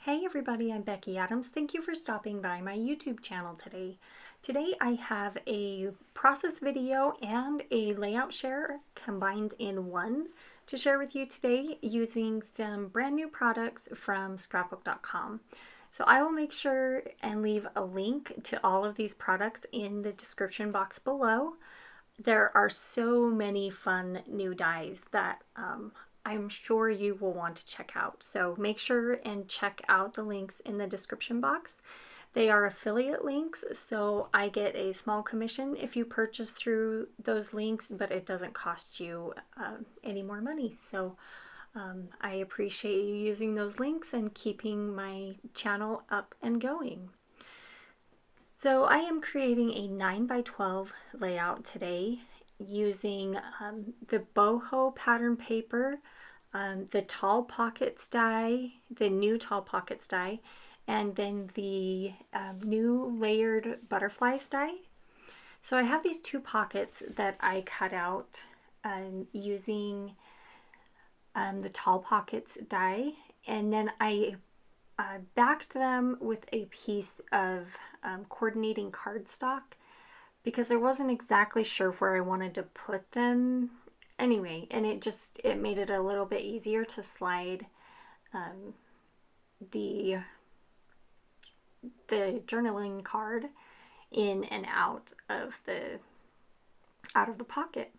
Hey everybody, I'm Becky Adams. Thank you for stopping by my YouTube channel today. Today I have a process video and a layout share combined in one to share with you today using some brand new products from Scrapbook.com. So I will make sure and leave a link to all of these products in the description box below. There are so many fun new dies that I'm sure you will want to check out. So make sure and check out the links in the description box. They are affiliate links, so I get a small commission if you purchase through those links, but it doesn't cost you any more money. So I appreciate you using those links and keeping my channel up and going. So I am creating a 9x12 layout today using the boho pattern paper, the tall pockets die, the new tall pockets die, and then the new layered butterflies die. So I have these two pockets that I cut out using the tall pockets die, and then I backed them with a piece of coordinating cardstock because I wasn't exactly sure where I wanted to put them anyway, and it made it a little bit easier to slide the journaling card in and out of the pocket.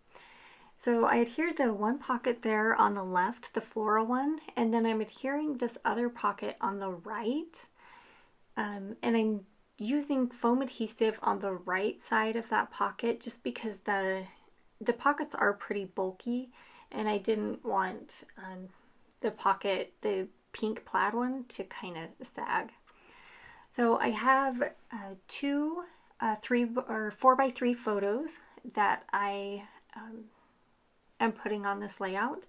So I adhered the one pocket there on the left, the floral one, and then I'm adhering this other pocket on the right. And I'm using foam adhesive on the right side of that pocket just because the pockets are pretty bulky and I didn't want the pink plaid one, to kind of sag. So I have two 3 or 4x3 photos that I am putting on this layout,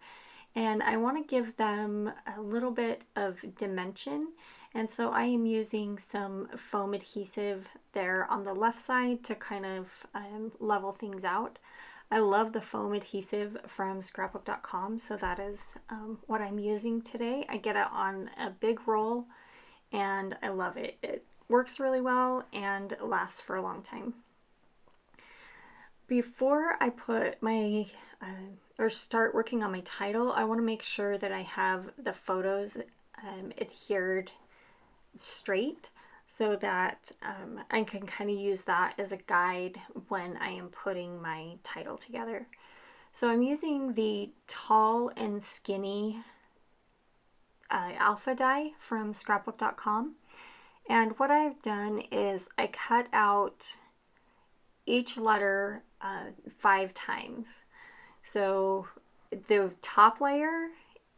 and I want to give them a little bit of dimension, and so I am using some foam adhesive there on the left side to kind of level things out. I love the foam adhesive from Scrapbook.com, so that is what I'm using today. I get it on a big roll and I love it. It works really well and lasts for a long time. Before I put my or start working on my title, I want to make sure that I have the photos adhered straight so that I can kind of use that as a guide when I am putting my title together. So I'm using the tall and skinny alpha die from Scrapbook.com, and what I've done is I cut out each letter 5 times. So the top layer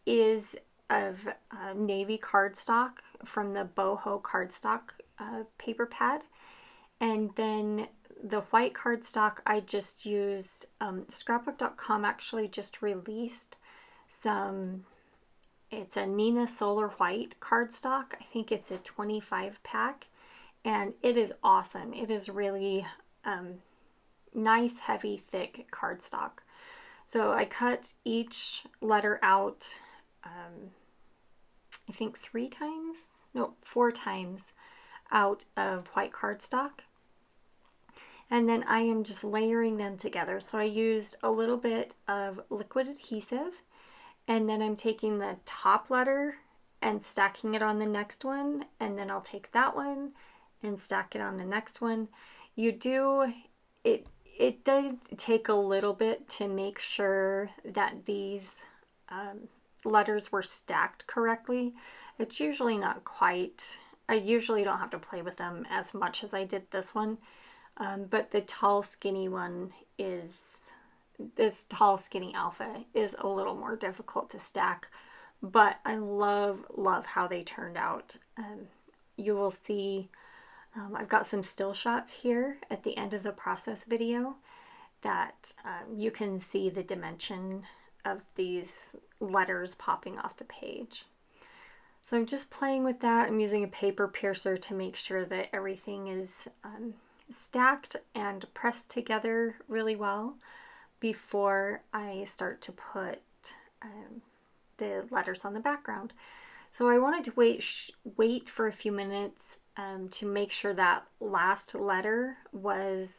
is of navy cardstock from the boho cardstock paper pad, and then the white cardstock I just used. Scrapbook.com actually just released some. It's a Nina Solar White cardstock. I think it's a 25 pack, and it is awesome. It is really nice, heavy, thick cardstock. So I cut each letter out, I think 4 times out of white cardstock. And then I am just layering them together. So I used a little bit of liquid adhesive, and then I'm taking the top letter and stacking it on the next one, and then I'll take that one and stack it on the next one. It did take a little bit to make sure that these letters were stacked correctly. It's usually not quite. I usually don't have to play with them as much as I did this one, but the tall skinny one is, this tall skinny alpha is a little more difficult to stack, but I love how they turned out. You will see I've got some still shots here at the end of the process video that you can see the dimension of these letters popping off the page. So I'm just playing with that. I'm using a paper piercer to make sure that everything is stacked and pressed together really well before I start to put the letters on the background. So I wanted to wait for a few minutes to make sure that last letter was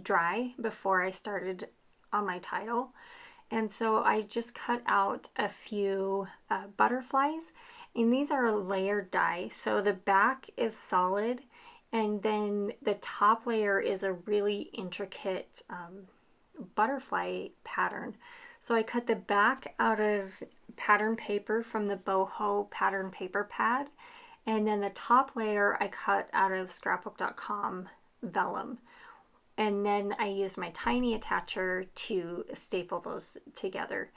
dry before I started on my title. And so I just cut out a few butterflies, and these are a layered die. So the back is solid, and then the top layer is a really intricate butterfly pattern. So I cut the back out of pattern paper from the boho pattern paper pad, and then the top layer I cut out of scrapbook.com vellum. And then I used my tiny attacher to staple those together.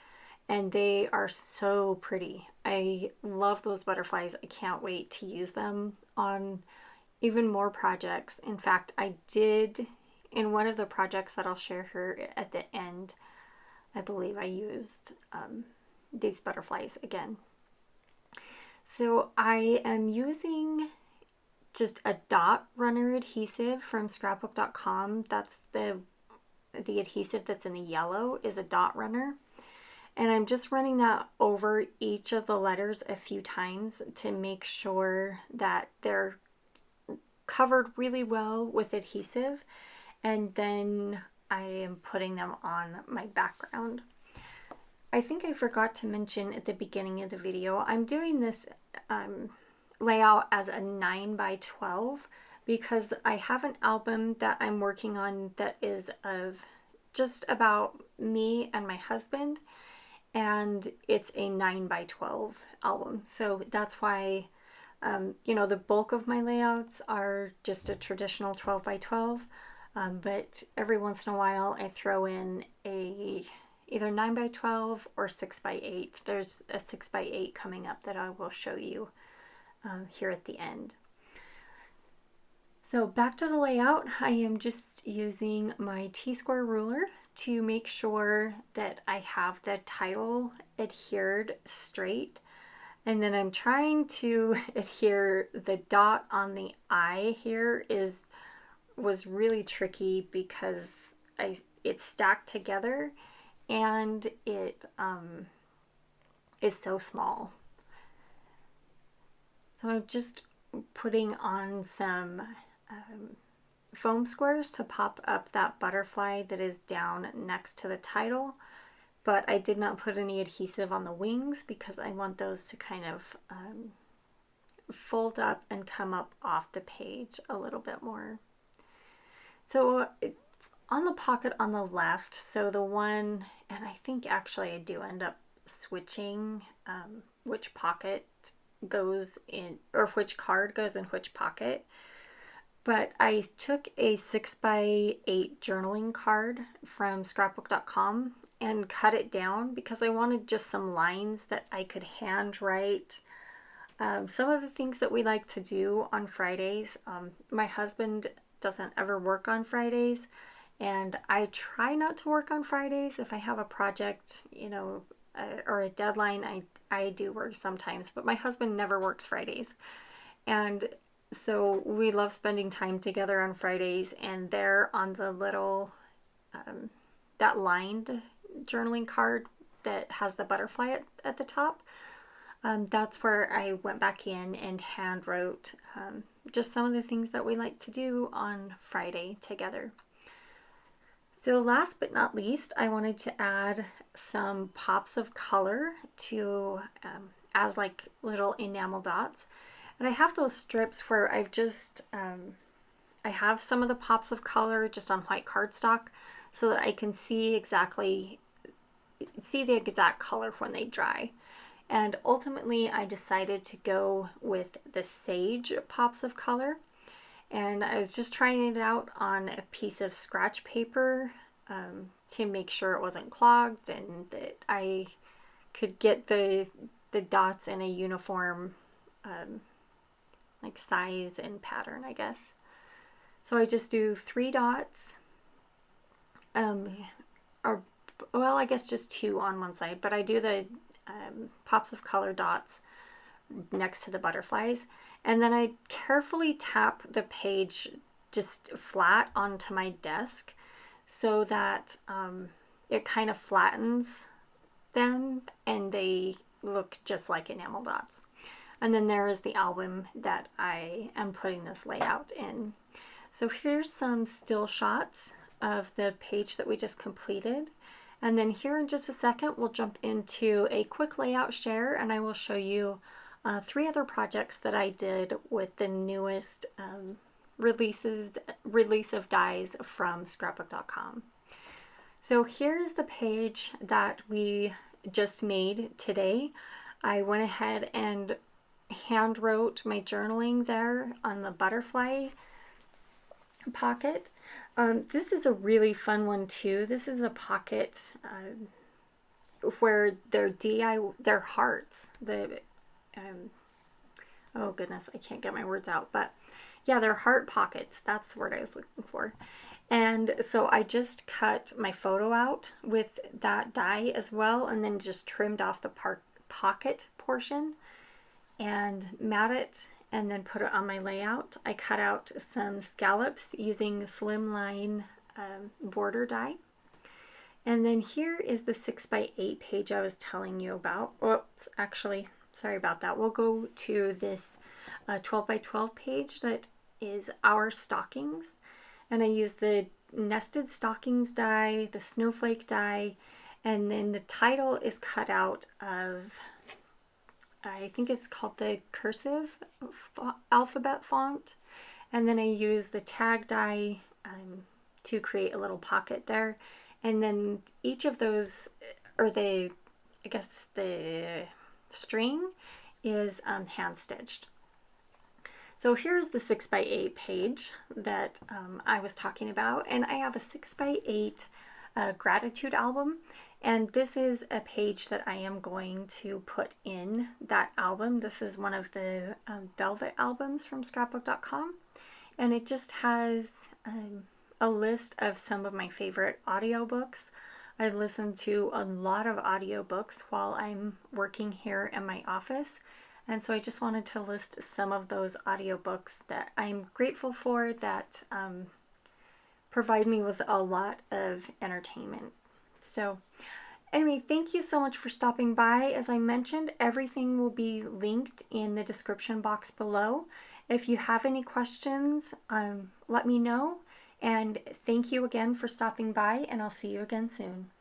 And they are so pretty. I love those butterflies. I can't wait to use them on even more projects. In fact, I did in one of the projects that I'll share here at the end. I believe I used these butterflies again. So I am using just a dot runner adhesive from scrapbook.com. That's the adhesive that's in the yellow is a dot runner. And I'm just running that over each of the letters a few times to make sure that they're covered really well with adhesive. And then I am putting them on my background. I think I forgot to mention at the beginning of the video, I'm doing this layout as a 9 by 12 because I have an album that I'm working on that is of just about me and my husband, and it's a 9 by 12 album. So that's why the bulk of my layouts are just a traditional 12 by 12, but every once in a while I throw in either 9 by 12 or 6 by 8. There's a 6 by 8 coming up that I will show you here at the end. So back to the layout, I am just using my T-square ruler to make sure that I have the title adhered straight. And then I'm trying to adhere the dot on the I here was really tricky because it's stacked together and it is so small. So I'm just putting on some foam squares to pop up that butterfly that is down next to the title, but I did not put any adhesive on the wings because I want those to kind of fold up and come up off the page a little bit more. So on the pocket on the left, so the one, and I think actually I do end up switching which pocket goes in, or which card goes in which pocket. But I took a 6 by 8 journaling card from scrapbook.com and cut it down because I wanted just some lines that I could handwrite. Some of the things that we like to do on Fridays. My husband doesn't ever work on Fridays, and I try not to work on Fridays. If I have a project, or a deadline, I do work sometimes, but my husband never works Fridays. And so we love spending time together on Fridays, and there on the little, that lined journaling card that has the butterfly at the top, that's where I went back in and hand wrote just some of the things that we like to do on Friday together. So last but not least, I wanted to add some pops of color to as like little enamel dots. And I have those strips where I've just, I have some of the pops of color just on white cardstock so that I can see the exact color when they dry. And ultimately I decided to go with the sage pops of color. And I was just trying it out on a piece of scratch paper to make sure it wasn't clogged and that I could get the dots in a uniform like size and pattern, I guess. So I just do 3 dots, or well, I guess just 2 on one side, but I do the pops of color dots next to the butterflies, and then I carefully tap the page just flat onto my desk so that it kind of flattens them and they look just like enamel dots. And then there is the album that I am putting this layout in. So here's some still shots of the page that we just completed. And then here in just a second, we'll jump into a quick layout share, and I will show you 3 other projects that I did with the newest release of dies from scrapbook.com. So here's the page that we just made today. I went ahead and hand wrote my journaling there on the butterfly pocket. This is a really fun one too. This is a pocket where they're hearts. Oh goodness, I can't get my words out, but yeah, they're heart pockets. That's the word I was looking for. And so I just cut my photo out with that die as well, and then just trimmed off the pocket portion and mat it, and then put it on my layout. I cut out some scallops using slimline border die. And then here is the 6x8 page I was telling you about. Oops, actually, sorry about that. We'll go to this 12x12 page that is our stockings. And I use the nested stockings die, the snowflake die, and then the title is cut out of, I think it's called the cursive alphabet font. And then I use the tag die to create a little pocket there. And then each of those, or I guess the string is hand stitched. So here's the 6x8 page that I was talking about, and I have a 6x8 gratitude album, and this is a page that I am going to put in that album. This is one of the Velvet albums from Scrapbook.com, and it just has a list of some of my favorite audiobooks. I listen to a lot of audiobooks while I'm working here in my office. And so I just wanted to list some of those audiobooks that I'm grateful for that provide me with a lot of entertainment. So anyway, thank you so much for stopping by. As I mentioned, everything will be linked in the description box below. If you have any questions, let me know. And thank you again for stopping by, and I'll see you again soon.